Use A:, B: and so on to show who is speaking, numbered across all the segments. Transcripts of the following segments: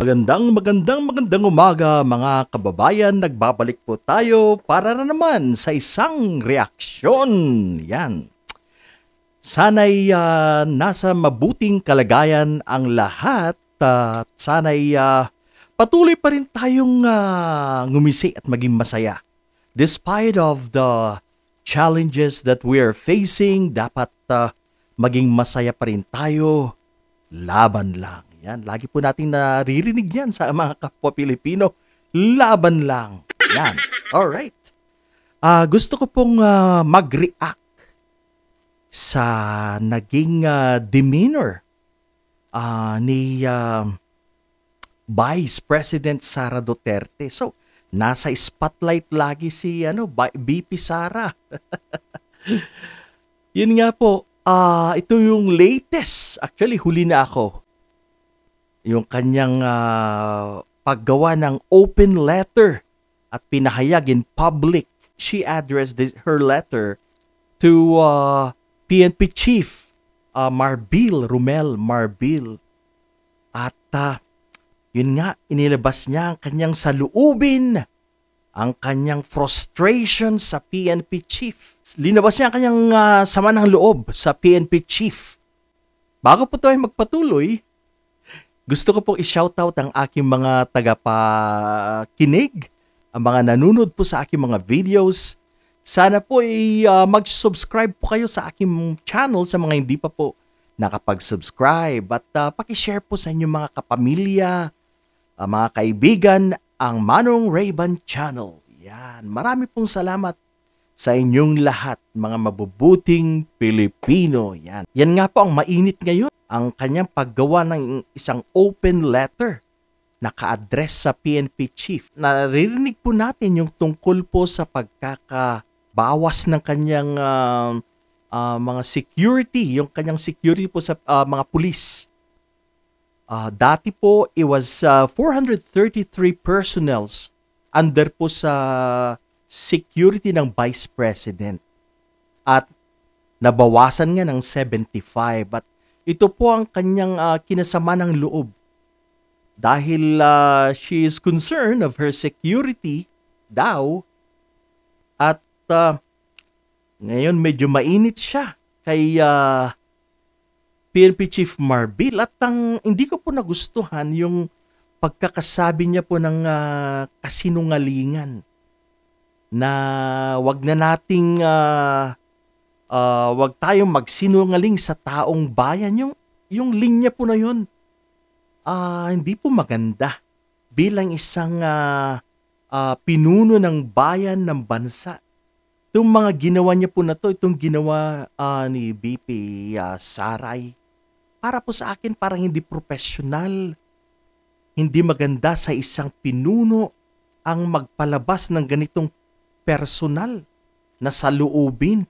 A: Magandang umaga mga kababayan. Nagbabalik po tayo para na naman sa isang reaksyon. Yan. Sana'y nasa mabuting kalagayan ang lahat at sana'y patuloy pa rin tayong ngumisi at maging masaya. Despite of the challenges that we are facing, dapat maging masaya pa rin tayo. Laban lang. Yan, lagi po nating naririnig yan sa mga kapwa Pilipino. Laban lang. Yan. Alright. Gusto ko pong mag-react sa naging demeanor ni Vice President Sara Duterte. So, nasa spotlight lagi si VP Sara. Yun nga po, ito yung latest. Actually, huli na ako. Yung kanyang paggawa ng open letter at pinahayag in public. She addressed her letter to PNP Chief Romel Marbil. At yun nga, inilabas niya ang kanyang saluubin, ang kanyang frustration sa PNP Chief. Linabas niya ang kanyang sama ng loob sa PNP Chief. Bago po tayo magpatuloy, gusto ko pong i-shoutout ang aking mga tagapakinig, ang mga nanunod po sa aking mga videos. Sana po mag-subscribe po kayo sa aking channel sa mga hindi pa po nakapag-subscribe. At pakishare po sa inyong mga kapamilya, mga kaibigan, ang Manong Ray-Ban Channel. Yan. Marami pong salamat sa inyong lahat, mga mabubuting Pilipino. Yan. Yan nga po ang mainit ngayon. Ang kanyang paggawa ng isang open letter naka-address sa PNP Chief. Naririnig po natin yung tungkol po sa pagkakabawas ng kanyang mga security, yung kanyang security po sa mga pulis. Dati po, it was 433 personnels under po sa security ng Vice President. At nabawasan nga ng 75. At ito po ang kanyang kinasama ng loob. Dahil she is concerned of her security daw. At ngayon medyo mainit siya kay PNP Chief Marbil. At hindi ko po nagustuhan yung pagkakasabi niya po ng kasinungalingan. Na wag na nating wag tayong magsinungaling sa taong bayan. Yung linya po na yun, hindi po maganda bilang isang pinuno ng bayan ng bansa. Itong mga ginawa niya po na to, itong ginawa ni VP Saray, para po sa akin parang hindi professional. Hindi maganda sa isang pinuno ang magpalabas ng ganitong personal na saluubin.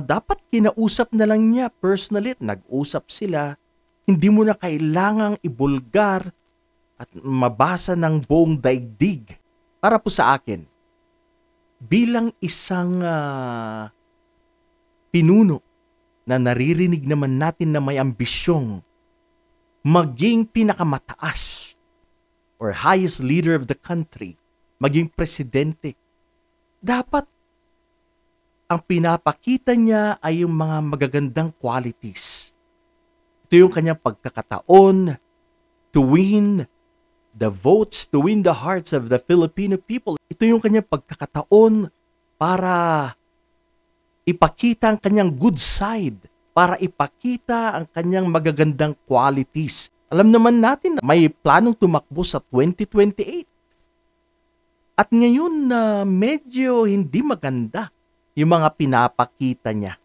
A: Dapat kinausap na lang niya personally. Nag-usap sila. Hindi mo na kailangang ibulgar at mabasa ng buong daigdig. Para po sa akin, bilang isang pinuno na naririnig naman natin na may ambisyong maging pinakamataas or highest leader of the country, maging presidente, dapat ang pinapakita niya ay yung mga magagandang qualities. Ito yung kanyang pagkakataon to win the votes, to win the hearts of the Filipino people. Ito yung kanyang pagkakataon para ipakita ang kanyang good side, para ipakita ang kanyang magagandang qualities. Alam naman natin na may planong tumakbo sa 2028. At ngayon medyo hindi maganda yung mga pinapakita niya.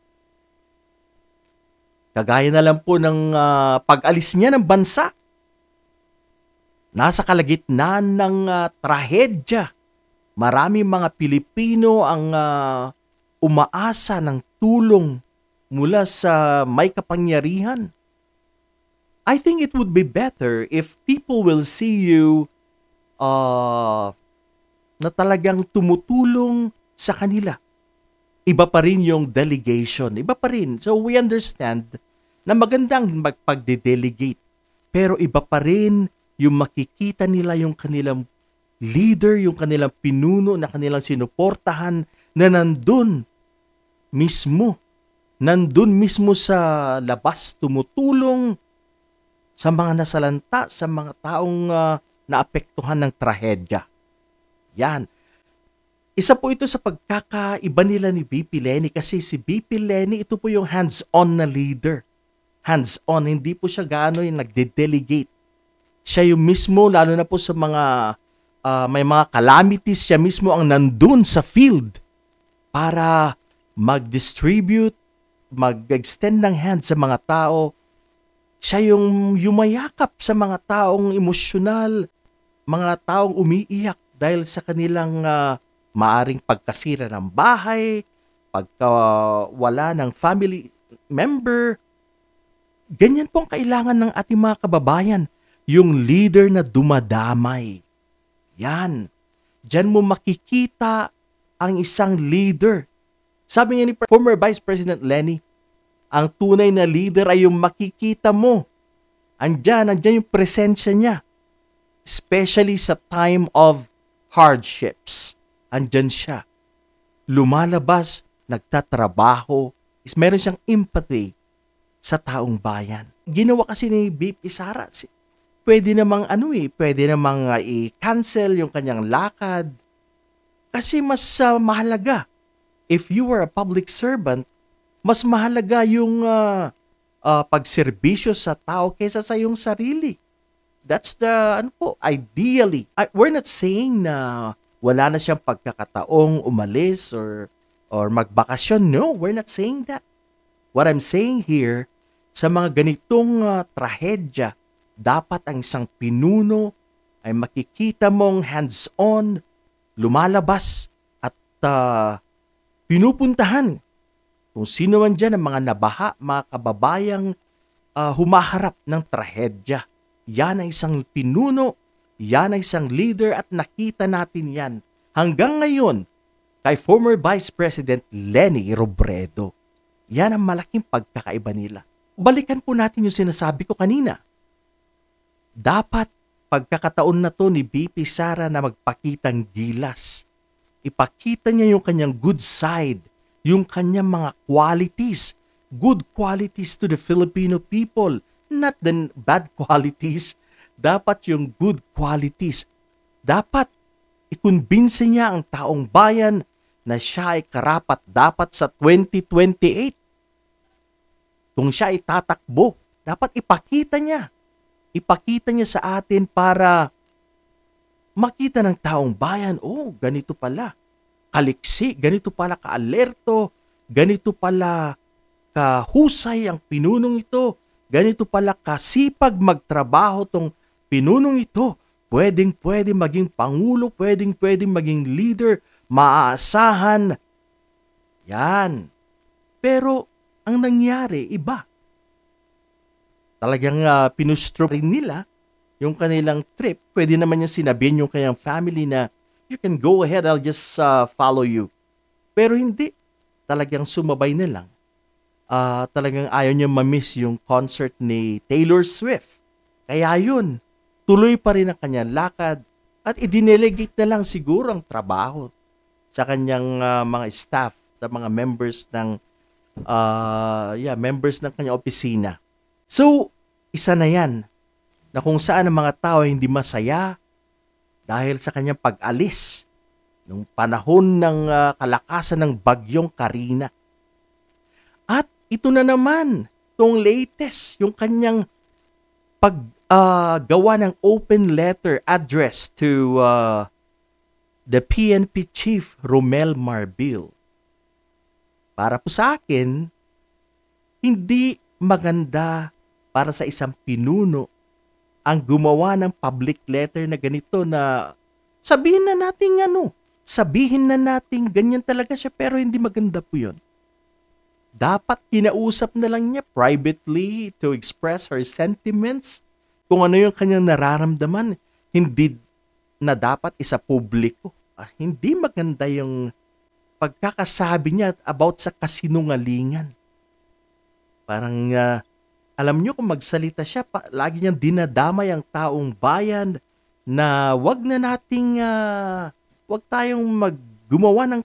A: Kagaya na lang po ng pag-alis niya ng bansa. Nasa kalagitnaan ng trahedya. Maraming mga Pilipino ang umaasa ng tulong mula sa may kapangyarihan. I think it would be better if people will see you na talagang tumutulong sa kanila. Iba pa rin yung delegation. Iba pa rin. So we understand na magandang magpagde-delegate. Pero iba pa rin yung makikita nila yung kanilang leader, yung kanilang pinuno na kanilang sinuportahan na nandun mismo sa labas, tumutulong sa mga nasalanta, sa mga taong naapektuhan ng trahedya. Yan. Isa po ito sa pagkakaiba nila ni BP Lenny kasi si BP Lenny, ito po yung hands-on na leader. Hands-on, hindi po siya gaano yung nagde-delegate. Siya yung mismo, lalo na po sa mga may mga calamities, siya mismo ang nandun sa field para mag-distribute, mag-extend ng hand sa mga tao. Siya yung yumayakap sa mga taong emosyonal, mga taong umiiyak dahil sa kanilang maaring pagkasira ng bahay, pagkawala ng family member. Ganyan po ang kailangan ng ating mga kababayan, yung leader na dumadamay. Yan. Diyan mo makikita ang isang leader. Sabi nga ni former Vice President Lenny, ang tunay na leader ay yung makikita mo. Andyan yung presensya niya. Especially sa time of hardships. Andyan siya. Lumalabas, nagtatrabaho, meron siyang empathy sa taong bayan. Ginawa kasi ni BP Sara, pwede namang i-cancel yung kanyang lakad. Kasi mas mahalaga, if you were a public servant, mas mahalaga yung pagserbisyo sa tao kaysa sa iyong sarili. That's the, ideally. We're not saying na wala na siyang pagkakataong umalis or magbakasyon. No, we're not saying that. What I'm saying here, sa mga ganitong trahedya, dapat ang isang pinuno ay makikita mong hands-on, lumalabas at pinupuntahan kung sino man dyan ang mga nabaha, mga kababayang humaharap ng trahedya. Yan ang isang pinuno, yan ang isang leader at nakita natin yan hanggang ngayon kay former Vice President Lenny Robredo. Yan ang malaking pagkakaiba nila. Balikan po natin yung sinasabi ko kanina. Dapat pagkakataon na to ni BP Sara na magpakitang gilas. Ipakita niya yung kanyang good side, yung kanyang mga qualities, good qualities to the Filipino people, not the bad qualities. Dapat yung good qualities. Dapat ikonbinse niya ang taong bayan na siya ay karapat dapat sa 2028. Kung siya ay tatakbo, dapat ipakita niya. Ipakita niya sa atin para makita ng taong bayan, ganito pala kaliksi, ganito pala kaalerto, ganito pala kahusay ang pinunong ito, ganito pala kasipag magtrabaho tong pinunong ito. Pwedeng maging pangulo, pwedeng maging leader, maaasahan. Yan. Pero ang nangyari, iba. Talagang pinustro rin nila yung kanilang trip. Pwede naman yung sinabihin yung kanyang family na, you can go ahead, I'll just follow you. Pero hindi. Talagang sumabay na lang. Talagang ayaw niya ma-miss yung concert ni Taylor Swift. Kaya yun, tuloy pa rin ang kanyang lakad at i-delegate na lang siguro ang trabaho sa kanyang mga staff, sa mga members ng kanyang opisina. So, isa na yan na kung saan ang mga tao hindi masaya dahil sa kanyang pag-alis nung panahon ng kalakasan ng bagyong Karina. At ito na naman, itong latest, yung kanyang paggawa ng open letter address to the PNP Chief Romel Marbil. Para po sa akin, hindi maganda para sa isang pinuno ang gumawa ng public letter na ganito na sabihin na natin ganyan talaga siya pero hindi maganda po yun. Dapat kinausap na lang niya privately to express her sentiments kung ano yung kanyang nararamdaman. Hindi na dapat isa publiko. Hindi maganda yung pagkakasabi niya about sa kasinungalingan. Parang Alam nyo kung magsalita siya, lagi niyang dinadamay ang taong bayan na wag tayong gumawa ng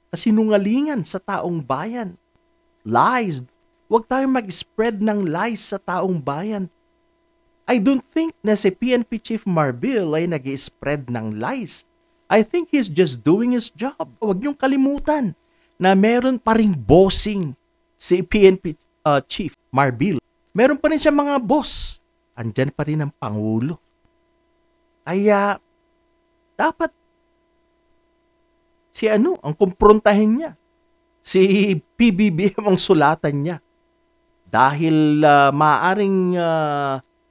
A: kasinungalingan sa taong bayan. Lies. Wag tayong mag-spread ng lies sa taong bayan. I don't think na si PNP Chief Marbil ay nag-spread ng lies. I think he's just doing his job. Huwag niyong kalimutan na meron pa ring bossing si PNP Chief Marbil. Meron pa rin siya mga boss. Andyan pa rin ang Pangulo. Kaya, dapat ang kumprontahin niya. Si PBBM ang sulatan niya. Dahil maaaring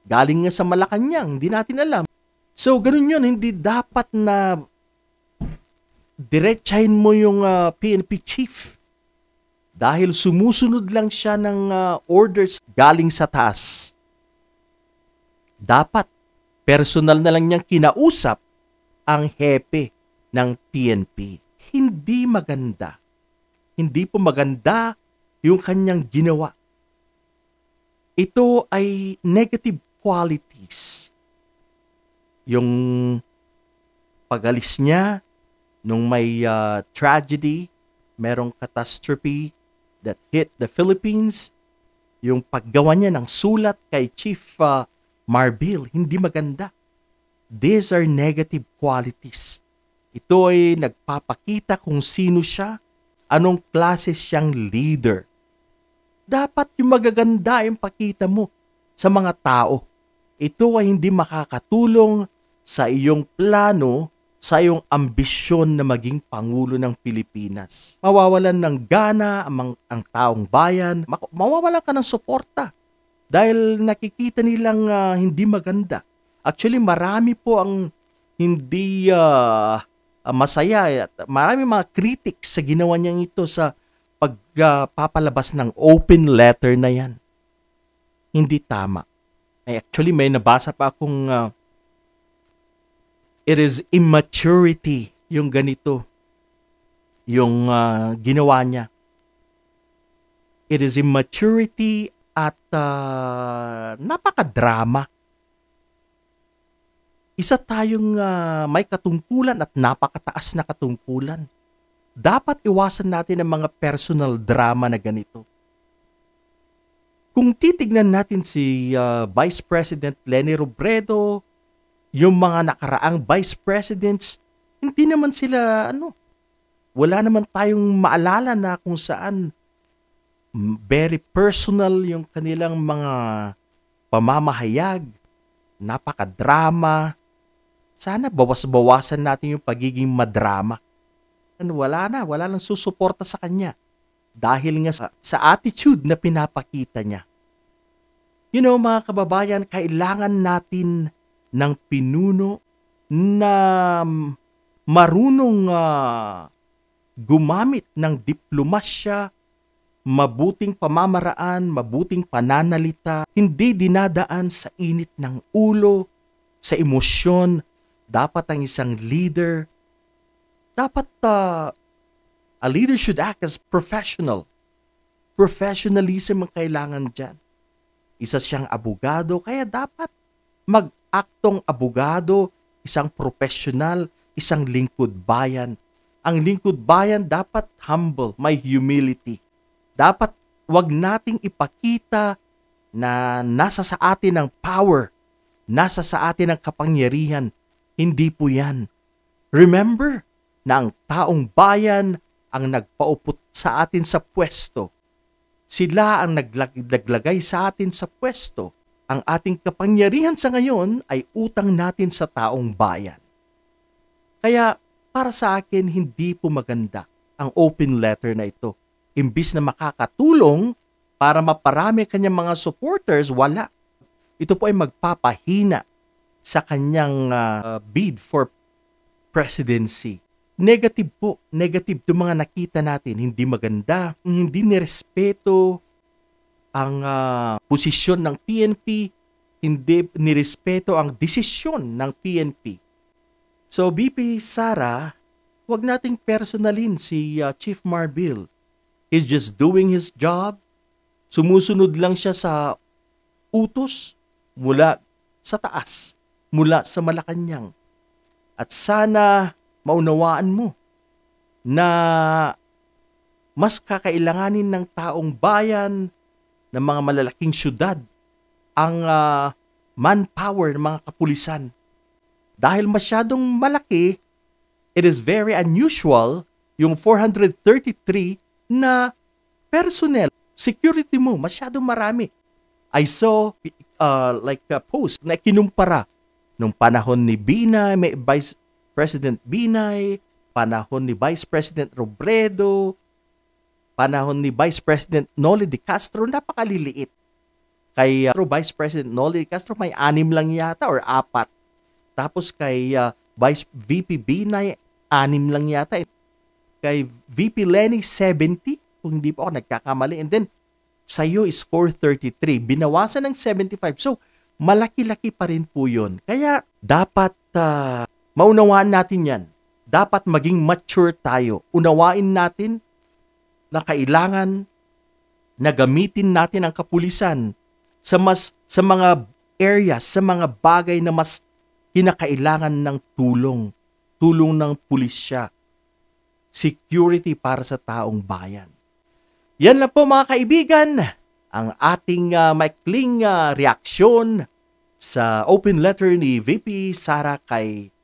A: galing nga sa Malacanang, hindi natin alam. So, ganun yun, hindi dapat na diretsahin mo yung PNP chief. Dahil sumusunod lang siya ng orders galing sa taas. Dapat, personal na lang niyang kinausap ang hepe ng PNP. Hindi maganda. Hindi po maganda yung kanyang ginawa. Ito ay negative qualities. Yung pag-alis niya nung may tragedy, merong catastrophe that hit the Philippines, yung paggawa niya ng sulat kay Chief Marbil, hindi maganda. These are negative qualities. Ito ay nagpapakita kung sino siya, anong klase siyang leader. Dapat yung magaganda yung pakita mo sa mga tao. Ito ay hindi makakatulong sa iyong plano, sa iyong ambisyon na maging Pangulo ng Pilipinas. Mawawalan ng gana ang taong bayan, mawawalan ka ng suporta dahil nakikita nilang hindi maganda. Actually, marami po ang hindi masaya at marami mga critics sa ginawa niyang ito sa pagpapalabas ng open letter na yan. Hindi tama. Actually, may nabasa pa akong it is immaturity yung ganito, yung ginawa niya. It is immaturity at napakadrama. Isa tayong may katungkulan at napakataas na katungkulan. Dapat iwasan natin ang mga personal drama na ganito. Kung titignan natin si Vice President Leni Robredo, yung mga nakaraang vice presidents, hindi naman sila, wala naman tayong maalala na kung saan very personal yung kanilang mga pamamahayag, napakadrama. Sana bawas-bawasan natin yung pagiging madrama. Wala lang susuporta sa kanya dahil nga sa attitude na pinapakita niya. Mga kababayan, kailangan natin ng pinuno na marunong gumamit ng diplomasya, mabuting pamamaraan, mabuting pananalita, hindi dinadaan sa init ng ulo, sa emosyon. Dapat ang isang leader, a leader should act as professional. Professionalism ang kailangan dyan. Isa siyang abogado, kaya dapat mag-aktong abogado, isang professional, isang lingkod bayan. Ang lingkod bayan dapat humble, may humility. Dapat wag nating ipakita na nasa sa atin ang power, nasa sa atin ang kapangyarihan. Hindi po yan. Remember na ang taong bayan ang nagpaupot sa atin sa pwesto. Sila ang naglagay sa atin sa pwesto. Ang ating kapangyarihan sa ngayon ay utang natin sa taong bayan. Kaya para sa akin, hindi po maganda ang open letter na ito. Imbis na makakatulong para maparami kanyang mga supporters, wala. Ito po ay magpapahina sa kanyang bid for presidency. Negative po. Negative itong mga nakita natin. Hindi maganda. Hindi nirespeto ang posisyon ng PNP. Hindi nirespeto ang desisyon ng PNP. So, BP Sara, wag nating personalin si Chief Marbil. He's just doing his job. Sumusunod lang siya sa utos mula sa taas, mula sa Malacanang. At sana maunawaan mo na mas kakailanganin ng taong bayan, ng mga malalaking syudad, ang manpower ng mga kapulisan. Dahil masyadong malaki, it is very unusual yung 433 na personnel. Security mo, masyadong marami. I saw a post na kinumpara nung panahon ni Binay, may Vice President Binay, panahon ni Vice President Robredo, panahon ni Vice President Noli de Castro, napakaliliit. Kay Vice President Noli de Castro may 6 lang yata or 4. Tapos kay VP Binay, 6 lang yata. Kay VP Lenny, 70, kung hindi po ako nagkakamali. And then, sa'yo is 433. Binawasan ng 75. So, malaki-laki pa rin po yun. Kaya, dapat maunawaan natin yan. Dapat maging mature tayo. Unawain natin na kailangan na gamitin natin ang kapulisan sa mga areas, sa mga bagay na mas kinakailangan ng tulong ng pulisya, security para sa taong bayan. Yan lang po mga kaibigan, ang ating maikling reaksyon sa open letter ni VP Sara kay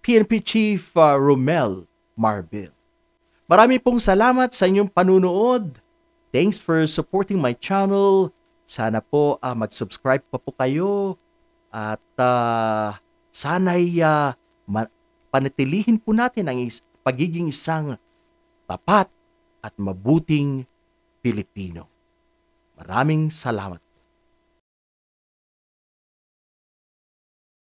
A: PNP Chief Romel Marbil. Marami pong salamat sa inyong panunood. Thanks for supporting my channel. Sana po mag-subscribe pa po kayo at sana'y panatilihin po natin ang pagiging isang tapat at mabuting Pilipino. Maraming salamat.